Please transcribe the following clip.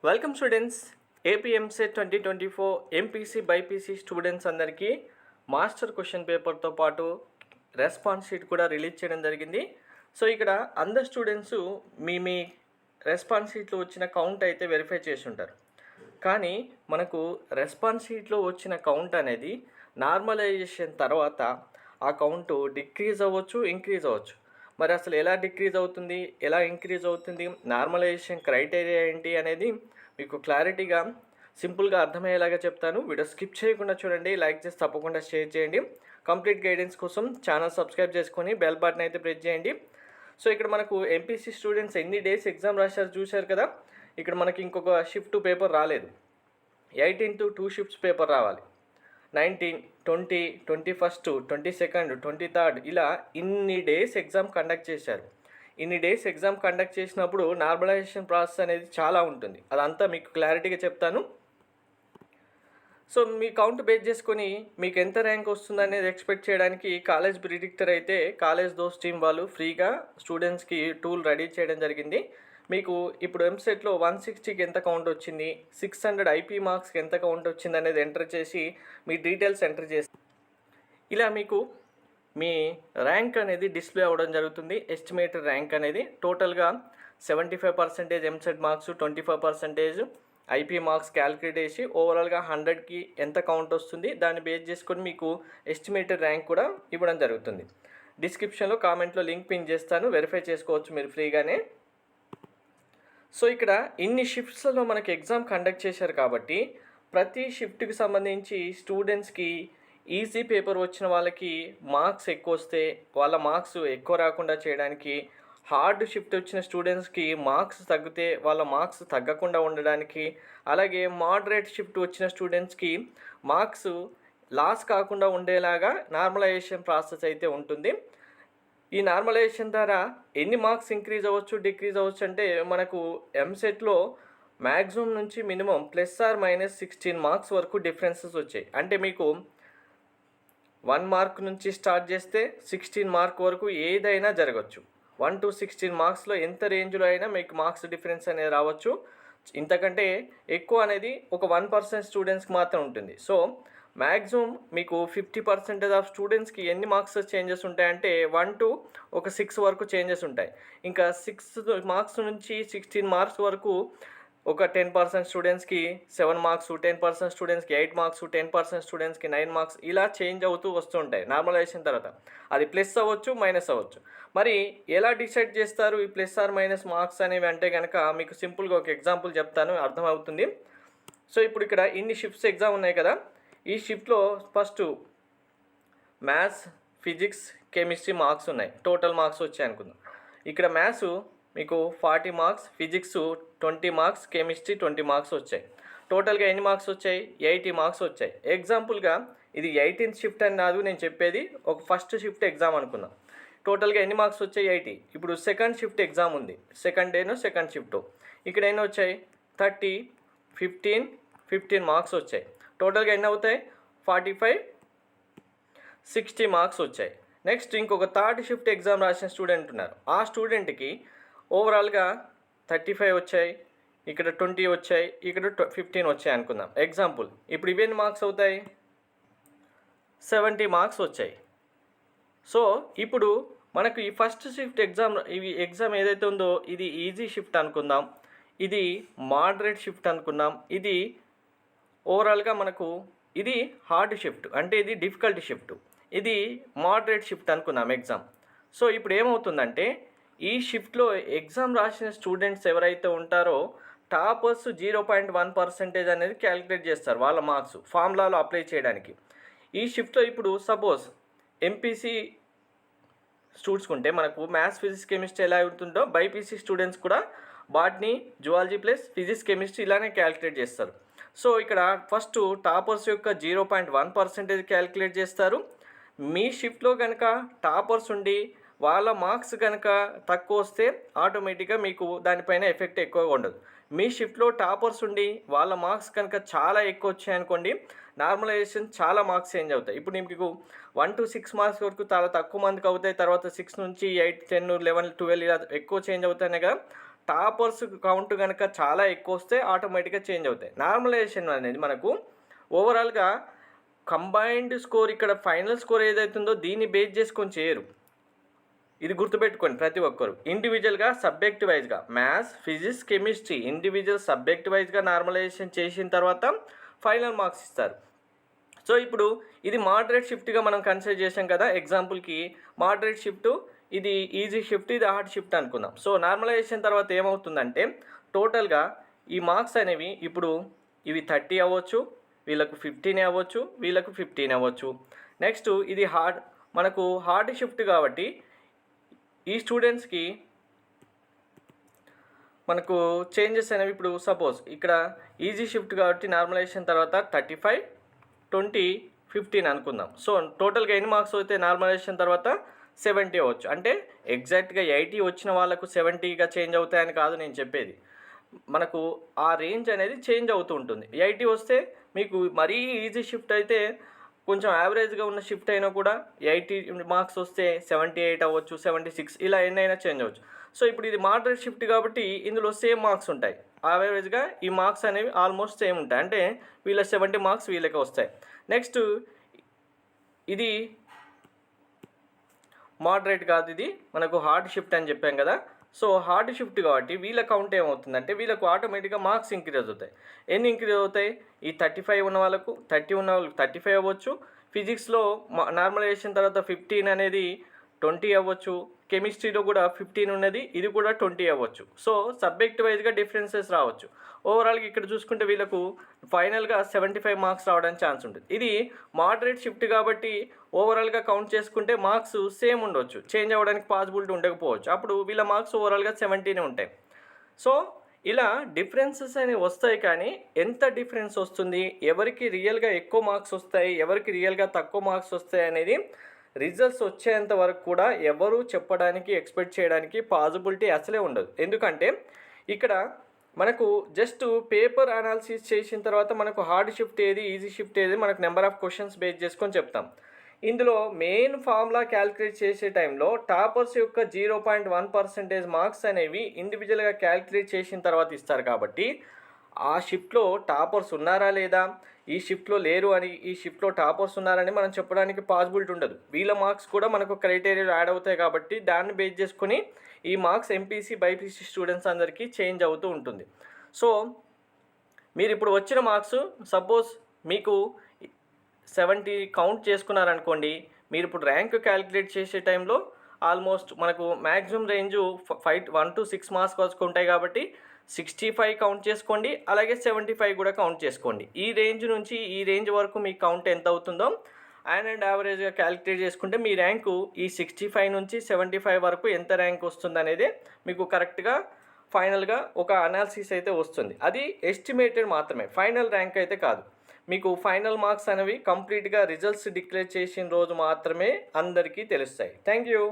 Welcome students. AP EAMCET 2024 MPC BiPC students అందరికీ master question పేపర్తో పాటు రెస్పాన్స్ షీట్ కూడా రిలీజ్ చేయడం జరిగింది. సో ఇక్కడ అందరు స్టూడెంట్స్ మీ రెస్పాన్స్ షీట్లో వచ్చిన కౌంట్ అయితే వెరిఫై చేసి ఉంటారు. కానీ మనకు రెస్పాన్స్ షీట్లో వచ్చిన కౌంట్ అనేది నార్మలైజేషన్ తర్వాత ఆ కౌంట్ డిక్రీజ్ అవ్వచ్చు, ఇంక్రీజ్ అవ్వచ్చు. మరి అసలు ఎలా డిక్రీజ్ అవుతుంది, ఎలా ఇంక్రీజ్ అవుతుంది, నార్మలైజేషన్ క్రైటీరియా ఏంటి అనేది మీకు క్లారిటీగా సింపుల్గా అర్థమయ్యేలాగా చెప్తాను. వీడియో స్కిప్ చేయకుండా చూడండి, లైక్ చేసి తప్పకుండా షేర్ చేయండి. కంప్లీట్ గైడెన్స్ కోసం ఛానల్ సబ్స్క్రైబ్ చేసుకొని బెల్ బటన్ అయితే ప్రెస్ చేయండి. సో ఇక్కడ మనకు ఎంపీసీ స్టూడెంట్స్ ఎన్ని డేస్ ఎగ్జామ్ రాశారు చూశారు కదా. ఇక్కడ మనకి ఇంకొక షిఫ్ట్ పేపర్ రాలేదు. 18 to 2 షిఫ్ట్స్ పేపర్ రావాలి. 19, 20, 21, 22, 23 ఇలా ఇన్ని డేస్ ఎగ్జామ్ కండక్ట్ చేశారు. ఇన్ని డేస్ ఎగ్జామ్ కండక్ట్ చేసినప్పుడు నార్మలైజేషన్ ప్రాసెస్ అనేది చాలా ఉంటుంది. అదంతా మీకు క్లారిటీగా చెప్తాను. సో మీ కౌంట్ బేస్ చేసుకొని మీకు ఎంత ర్యాంక్ వస్తుంది అనేది ఎక్స్పెక్ట్ చేయడానికి కాలేజ్ ప్రిడిక్టర్ అయితే కాలేజ్ దోస్ టీమ్ వాళ్ళు ఫ్రీగా స్టూడెంట్స్కి టూల్ రెడీ చేయడం జరిగింది. మీకు ఇప్పుడు ఎంసెట్లో 160కి ఎంత కౌంట్ వచ్చింది, 600 ఐపీ మార్క్స్కి ఎంత కౌంట్ వచ్చింది అనేది ఎంటర్ చేసి మీ డీటెయిల్స్ ఎంటర్ చేసి ఇలా మీకు మీ ర్యాంక్ అనేది డిస్ప్లే అవ్వడం జరుగుతుంది. ఎస్టిమేటెడ్ ర్యాంక్ అనేది టోటల్గా 75% EAMCET marks, 25% IP marks calculate చేసి ఓవరాల్గా 100కి ఎంత కౌంట్ వస్తుంది దాన్ని బేస్ చేసుకొని మీకు ఎస్టిమేటెడ్ ర్యాంక్ కూడా ఇవ్వడం జరుగుతుంది. డిస్క్రిప్షన్లో కామెంట్లో లింక్ పిన్ చేస్తాను, వెరిఫై చేసుకోవచ్చు మీరు ఫ్రీగానే. సో ఇక్కడ ఇన్ని షిఫ్ట్స్లో మనకి ఎగ్జామ్ కండక్ట్ చేశారు కాబట్టి ప్రతి షిఫ్ట్కి సంబంధించి స్టూడెంట్స్కి ఈజీ పేపర్ వచ్చిన వాళ్ళకి మార్క్స్ ఎక్కువ వస్తే వాళ్ళ మార్క్స్ ఎక్కువ రాకుండా చేయడానికి, హార్డ్ షిఫ్ట్ వచ్చిన స్టూడెంట్స్కి మార్క్స్ తగ్గితే వాళ్ళ మార్క్స్ తగ్గకుండా ఉండడానికి, అలాగే మోడరేట్ షిఫ్ట్ వచ్చిన స్టూడెంట్స్కి మార్క్స్ లాస్ కాకుండా ఉండేలాగా నార్మలైజేషన్ ప్రాసెస్ అయితే ఉంటుంది. ఈ నార్మలైజేషన్ ద్వారా ఎన్ని మార్క్స్ ఇంక్రీజ్ అవ్వచ్చు, డిక్రీజ్ అవ్వచ్చు అంటే మనకు ఎంసెట్లో మ్యాక్సిమం నుంచి మినిమం +or- 16 మార్క్స్ వరకు డిఫరెన్సెస్ వచ్చాయి. అంటే మీకు 1 మార్క్ నుంచి స్టార్ట్ చేస్తే 16 మార్క్ వరకు ఏదైనా జరగచ్చు. 1 to 16 మార్క్స్లో ఎంత రేంజ్లో అయినా మీకు మార్క్స్ డిఫరెన్స్ అనేది రావచ్చు. ఇంతకంటే ఎక్కువ అనేది ఒక 1% స్టూడెంట్స్కి మాత్రం ఉంటుంది. సో మ్యాక్సిమం మీకు 50% ఆఫ్ స్టూడెంట్స్కి ఎన్ని మార్క్స్ చేంజెస్ ఉంటాయంటే 1 to 6 వరకు చేంజెస్ ఉంటాయి. ఇంకా 6 మార్క్స్ నుంచి 16 మార్క్స్ వరకు ఒక 10% స్టూడెంట్స్కి 7 మార్క్స్, 10% స్టూడెంట్స్కి 8 మార్క్స్, 10% స్టూడెంట్స్కి 9 మార్క్స్ ఇలా చేంజ్ అవుతూ వస్తుంటాయి నార్మలైజేషన్ తర్వాత. అది ప్లస్ అవ్వచ్చు, మైనస్ అవ్వచ్చు. మరి ఎలా డిసైడ్ చేస్తారు ఈ +or- మార్క్స్ అనేవి అంటే కనుక మీకు సింపుల్గా ఒక ఎగ్జాంపుల్ చెప్తాను, అర్థమవుతుంది. సో ఇప్పుడు ఇక్కడ ఇన్ని షిఫ్ట్స్ ఎగ్జామ్ ఉన్నాయి కదా. ఈ షిఫ్ట్లో first maths, physics, chemistry marks ఉన్నాయి. టోటల్ మార్క్స్ వచ్చాయి అనుకుందాం. ఇక్కడ మ్యాథ్స్ మీకు 40 marks, physics 20 marks, chemistry 20 marks వచ్చాయి. టోటల్గా ఎన్ని మార్క్స్ వచ్చాయి? 80 మార్క్స్ వచ్చాయి. ఎగ్జాంపుల్గా ఇది 18th షిఫ్ట్ అని కాదు నేను చెప్పేది, ఒక ఫస్ట్ షిఫ్ట్ ఎగ్జామ్ అనుకుందాం. టోటల్గా ఎన్ని మార్క్స్ వచ్చాయి? 80. ఇప్పుడు సెకండ్ షిఫ్ట్ ఎగ్జామ్ ఉంది, సెకండ్ డేనో సెకండ్ షిఫ్ట్. ఇక్కడ ఎన్ని వచ్చాయి? 30, 15 మార్క్స్ వచ్చాయి. టోటల్గా ఎన్ని అవుతాయి? 45, 60 మార్క్స్ వచ్చాయి. నెక్స్ట్ ఇంకొక థర్డ్ షిఫ్ట్ ఎగ్జామ్ రాసిన స్టూడెంట్ ఉన్నారు. ఆ స్టూడెంట్కి ఓవరాల్గా 35 వచ్చాయి, ఇక్కడ 20 వచ్చాయి, ఇక్కడ 15 వచ్చాయి అనుకుందాం ఎగ్జాంపుల్. ఇప్పుడు ఇవన్నీ మార్క్స్ అవుతాయి? 70 మార్క్స్ వచ్చాయి. సో ఇప్పుడు మనకు ఈ ఫస్ట్ షిఫ్ట్ ఎగ్జామ్ ఏదైతే ఉందో ఇది ఈజీ షిఫ్ట్ అనుకుందాం, ఇది మోడరేట్ షిఫ్ట్ అనుకుందాం, ఇది ఓవరాల్గా మనకు ఇది హార్డ్ షిఫ్ట్ అంటే ఇది డిఫికల్ట్ షిఫ్ట్, ఇది మోడరేట్ షిఫ్ట్ అనుకున్నాం ఎగ్జామ్. సో ఇప్పుడు ఏమవుతుందంటే ఈ షిఫ్ట్లో ఎగ్జామ్ రాసిన స్టూడెంట్స్ ఎవరైతే ఉంటారో టాపర్స్ 0.1% అనేది క్యాలిక్యులేట్ చేస్తారు వాళ్ళ మార్క్స్ ఫార్ములాలో అప్లై చేయడానికి. ఈ షిఫ్ట్లో ఇప్పుడు సపోజ్ ఎంపీసీ స్టూడెంట్స్ ఉంటే మనకు మ్యాథ్స్, ఫిజిక్స్, కెమిస్ట్రీ ఎలా ఉంటుందో బైపీసీ స్టూడెంట్స్ కూడా botany, zoology plus physics, chemistry ఇలానే క్యాలిక్యులేట్ చేస్తారు. సో ఇక్కడ ఫస్ట్ టాపర్స్ యొక్క 0.1% క్యాలిక్యులేట్ చేస్తారు. మీ షిఫ్ట్లో కనుక టాపర్స్ ఉండి వాళ్ళ మార్క్స్ కనుక తక్కువ వస్తే ఆటోమేటిక్గా మీకు దానిపైన ఎఫెక్ట్ ఎక్కువగా ఉండదు. మీ షిఫ్ట్లో టాపర్స్ ఉండి వాళ్ళ మార్క్స్ కనుక చాలా ఎక్కువ వచ్చాయనుకోండి, నార్మలైజేషన్ చాలా మార్క్స్ చేంజ్ అవుతాయి. ఇప్పుడు మీకు 1 to 6 మార్క్స్ వరకు చాలా తక్కువ మందికి అవుతాయి, తర్వాత 6 నుంచి 8, 10, 11, 12 ఇలా ఎక్కువ చేంజ్ అవుతాయి కదా. టాపర్స్ కౌంట్ కనుక చాలా ఎక్కువ వస్తే ఆటోమేటిక్గా చేంజ్ అవుతాయి. నార్మలైజేషన్ అనేది మనకు ఓవరాల్గా కంబైన్డ్ స్కోర్, ఇక్కడ ఫైనల్ స్కోర్ ఏదైతుందో దీన్ని బేస్ చేసుకొని చేయరు. ఇది గుర్తుపెట్టుకోండి ప్రతి ఒక్కరు. ఇండివిజువల్గా సబ్జెక్ట్ వైజ్గా maths, physics, chemistry individual subject వైజ్గా నార్మలైజేషన్ చేసిన తర్వాత ఫైనల్ మార్క్స్ ఇస్తారు. సో ఇప్పుడు ఇది మోడరేట్ షిఫ్ట్గా మనం కన్సిడర్ చేసాం కదా. ఎగ్జాంపుల్కి మోడరేట్ షిఫ్ట్, ఇది ఈజీ షిఫ్ట్, ఇది హార్డ్ షిఫ్ట్ అనుకుందాం. సో నార్మలైజేషన్ తర్వాత ఏమవుతుందంటే టోటల్గా ఈ మార్క్స్ అనేవి ఇప్పుడు ఇవి 30 అవ్వచ్చు, వీళ్ళకు 15 అవ్వచ్చు, వీళ్ళకు 15 అవ్వచ్చు. నెక్స్ట్ ఇది మనకు హార్డ్ షిఫ్ట్ కాబట్టి ఈ స్టూడెంట్స్కి మనకు చేంజెస్ అనేవి ఇప్పుడు సపోజ్ ఇక్కడ ఈజీ షిఫ్ట్ కాబట్టి నార్మలైజేషన్ తర్వాత 35, 20, 15 అనుకుందాం. సో టోటల్గా ఎన్ని మార్క్స్ అయితే నార్మలైజేషన్ తర్వాత 70 అవ్వచ్చు. అంటే ఎగ్జాక్ట్గా 80 వచ్చిన వాళ్ళకు 70గా చేంజ్ అవుతాయని కాదు నేను చెప్పేది. మనకు ఆ రేంజ్ అనేది చేంజ్ అవుతూ ఉంటుంది. 80 వస్తే మీకు మరీ ఈజీ షిఫ్ట్ అయితే కొంచెం యావరేజ్గా ఉన్న షిఫ్ట్ అయినా కూడా 80 మార్క్స్ వస్తే 78 అవ్వచ్చు, 76 ఇలా ఎన్నైనా చేంజ్ అవ్వచ్చు. సో ఇప్పుడు ఇది మోడరేట్ షిఫ్ట్ కాబట్టి ఇందులో సేమ్ మార్క్స్ ఉంటాయి. యావరేజ్గా ఈ మార్క్స్ అనేవి ఆల్మోస్ట్ సేమ్ ఉంటాయి. అంటే వీళ్ళ 70 మార్క్స్ వీళ్ళకి వస్తాయి. నెక్స్ట్ ఇది మోడరేట్ కాదు, ఇది మనకు హార్డ్ షిఫ్ట్ అని చెప్పాం కదా. సో హార్డ్ షిఫ్ట్ కాబట్టి వీళ్ళ కౌంట్ ఏమవుతుందంటే వీళ్ళకు ఆటోమేటిక్గా మార్క్స్ ఇంక్రీజ్ అవుతాయి. ఎన్ని ఇంక్రీజ్ అవుతాయి? ఈ 35 ఉన్న వాళ్ళకు 30 ఉన్న వాళ్ళకు 35 అవ్వచ్చు. ఫిజిక్స్లో నార్మలైజేషన్ తర్వాత 15 అనేది 20 అవ్వచ్చు. కెమిస్ట్రీలో కూడా 15 ఉన్నది, ఇది కూడా 20 అవ్వచ్చు. సో సబ్జెక్ట్ వైజ్గా డిఫరెన్సెస్ రావచ్చు. ఓవరాల్గా ఇక్కడ చూసుకుంటే వీళ్ళకు ఫైనల్గా 75 మార్క్స్ రావడానికి ఛాన్స్ ఉంటుంది. ఇది మోడరేట్ షిఫ్ట్ కాబట్టి ఓవరాల్గా కౌంట్ చేసుకుంటే మార్క్స్ సేమ్ ఉండవచ్చు, చేంజ్ అవ్వడానికి పాసిబిలిటీ ఉండకపోవచ్చు. అప్పుడు వీళ్ళ మార్క్స్ ఓవరాల్గా 70 ఉంటాయి. సో ఇలా డిఫరెన్సెస్ అనేవి వస్తాయి. కానీ ఎంత డిఫరెన్స్ వస్తుంది, ఎవరికి రియల్గా ఎక్కువ మార్క్స్ వస్తాయి, ఎవరికి రియల్గా తక్కువ మార్క్స్ వస్తాయి అనేది రిజల్ట్స్ వచ్చేంత వరకు కూడా ఎవరు చెప్పడానికి, ఎక్స్పెక్ట్ చేయడానికి పాసిబిలిటీ అసలే ఉండదు. ఎందుకంటే ఇక్కడ మనకు జస్ట్ పేపర్ అనాలిసిస్ చేసిన తర్వాత మనకు హార్డ్ షిఫ్ట్ ఏది, ఈజీ షిఫ్ట్ ఏది మనకు నెంబర్ ఆఫ్ క్వశ్చన్స్ బేస్ చేసుకొని చెప్తాం. ఇందులో మెయిన్ ఫార్ములా క్యాలిక్యులేట్ చేసే టైంలో టాపర్స్ యొక్క 0.1% మార్క్స్ అనేవి ఇండివిజువల్గా క్యాలిక్యులేట్ చేసిన తర్వాత ఇస్తారు. కాబట్టి ఆ షిఫ్ట్లో టాపర్స్ ఉన్నారా లేదా, ఈ షిఫ్ట్లో లేరు అని, ఈ షిఫ్ట్లో టాపర్స్ ఉన్నారని మనం చెప్పడానికి పాసిబిలిటీ ఉండదు. వీళ్ళ మార్క్స్ కూడా మనకు క్రైటీరియాలో యాడ్ అవుతాయి కాబట్టి దాన్ని బేస్ చేసుకొని ఈ మార్క్స్ ఎంపీసీ, బైపీసీ స్టూడెంట్స్ అందరికీ చేంజ్ అవుతూ ఉంటుంది. సో మీరు ఇప్పుడు వచ్చిన మార్క్స్ సపోజ్ మీకు 70 కౌంట్ చేసుకున్నారనుకోండి, మీరు ఇప్పుడు ర్యాంక్ క్యాలిక్యులేట్ చేసే టైంలో ఆల్మోస్ట్ మనకు మ్యాక్సిమం రేంజ్ 1 to 6 మార్క్స్ వరకు ఉంటాయి కాబట్టి 65 కౌంట్ చేసుకోండి, అలాగే 75 కూడా కౌంట్ చేసుకోండి. ఈ రేంజ్ నుంచి ఈ రేంజ్ వరకు మీ కౌంట్ ఎంత అవుతుందో అండ్ యావరేజ్గా క్యాలిక్యులేట్ చేసుకుంటే మీ ర్యాంకు ఈ 65 నుంచి 75 వరకు ఎంత ర్యాంక్ వస్తుంది అనేది మీకు కరెక్ట్గా ఫైనల్గా ఒక అనాలిసిస్ అయితే వస్తుంది. అది ఎస్టిమేటెడ్ మాత్రమే, ఫైనల్ ర్యాంక్ అయితే కాదు. మీకు ఫైనల్ మార్క్స్ అనేవి కంప్లీట్గా రిజల్ట్స్ డిక్లేర్ చేసిన రోజు మాత్రమే అందరికీ తెలుస్తాయి. Thank you.